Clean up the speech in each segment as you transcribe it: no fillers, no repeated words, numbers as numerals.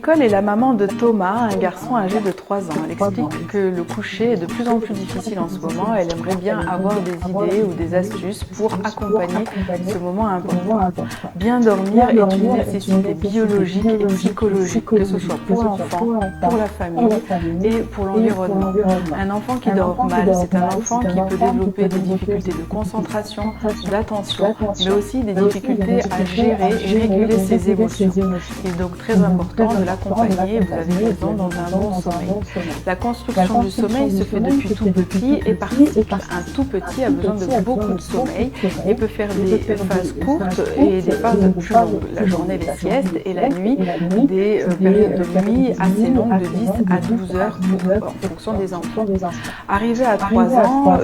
Nicole est la maman de Thomas, un garçon âgé de 3 ans. Elle explique que le coucher est de plus en plus difficile en ce moment. Elle aimerait bien avoir des idées ou des astuces pour accompagner ce moment important. Bien dormir est une nécessité biologique et psychologique, que ce soit pour l'enfant, pour la famille et pour l'environnement. Un enfant qui dort mal, c'est un enfant qui peut développer des difficultés de concentration, d'attention, mais aussi des difficultés à gérer et réguler ses émotions. Il est donc très important de l'accompagner, vous avez raison, dans un bon sommeil. La construction du sommeil se fait depuis tout petit et par cycle. Un tout petit a besoin de beaucoup de sommeil et peut faire des phases courtes et des phases plus longues. La journée, les siestes, et la nuit, des périodes de nuit assez longues de 10 à 12 heures en fonction des enfants. Arrivé à 3 ans,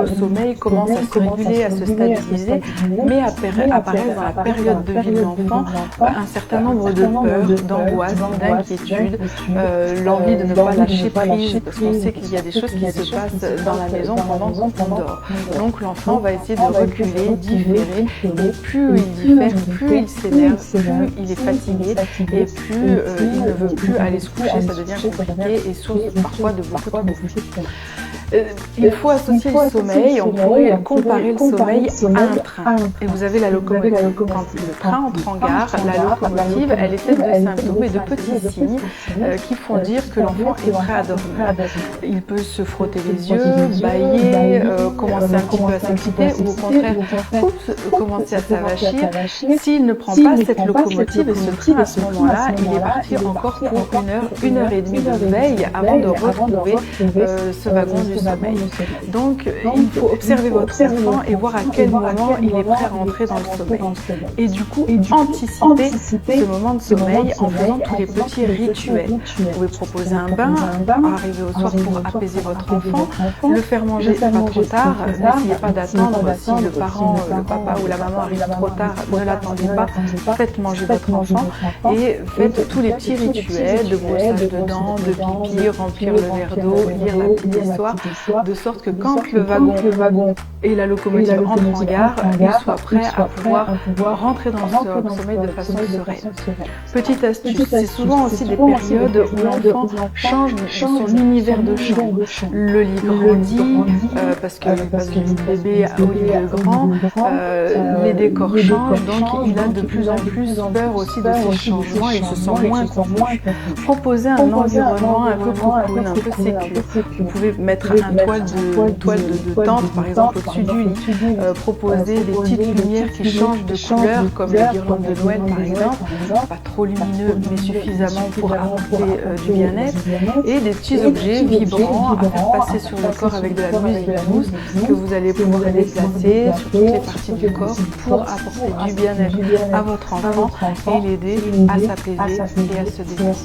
le sommeil commence à se réguler, à se stabiliser, mais apparaît dans la période de vie de l'enfant un certain nombre de peurs, d'angoisse, d'inquiétude, l'envie de ne pas lâcher prise, parce qu'on sait qu'il y a des choses qui se passent dans la maison pendant qu'on dort. Donc l'enfant va essayer de reculer, différer, et plus il diffère, plus il s'énerve, plus il est fatigué, et plus il ne veut plus aller se coucher, ça devient compliqué et source parfois de beaucoup de conflits. Il faut associer le sommeil, on pourrait comparer le sommeil à un train. Et vous avez la locomotive. Quand le train entre en gare, la locomotive, elle est faite de symptômes et de petits signes qui font dire que l'enfant est prêt à dormir. Il peut se frotter les yeux, bâiller, commencer un petit peu à s'exciter ou au contraire commencer à s'avachir. S'il ne prend pas cette locomotive et ce train à ce moment-là, il est parti encore pour une heure et demie de veille avant de retrouver ce wagon du sommeil. Donc, il faut observer votre enfant et voir à quel moment il est prêt à rentrer dans le sommeil. Et du coup, anticiper ce moment de sommeil en faisant tous les petits rituels. Vous pouvez proposer un bain, arriver au soir pour apaiser votre enfant, le faire manger pas trop tard, n'essayez pas d'attendre si le parent, le papa ou la maman arrive trop tard, ne l'attendez pas, faites manger votre enfant et faites tous les petits rituels de brossage de dents, de pipi, remplir le verre d'eau, lire la petite histoire, de sorte que quand le wagon et la locomotive entrent en gare, ils soient prêts à pouvoir rentrer dans le sommeil de façon sereine. Petite astuce, c'est souvent aussi des périodes où l'enfant change son univers de chambre. Le lit grandit, parce qu'il passe du lit de bébé au lit de grand, les décors changent, donc il a de plus en plus peur aussi de ces changements, il se sent moins confort. Proposez un environnement un peu cocoon, un peu sécure. Vous pouvez mettre un toile de tente par exemple au-dessus du lit, proposer des petites lumières qui changent de couleur comme les guirlandes de Noël par exemple, pas trop lumineux mais suffisamment pour apporter du bien-être, et des petits objets vibrants à faire passer sur le corps avec de la musique douce que vous allez pouvoir déplacer sur toutes les parties du corps pour apporter du bien-être à votre enfant et l'aider à s'apaiser et à se détendre.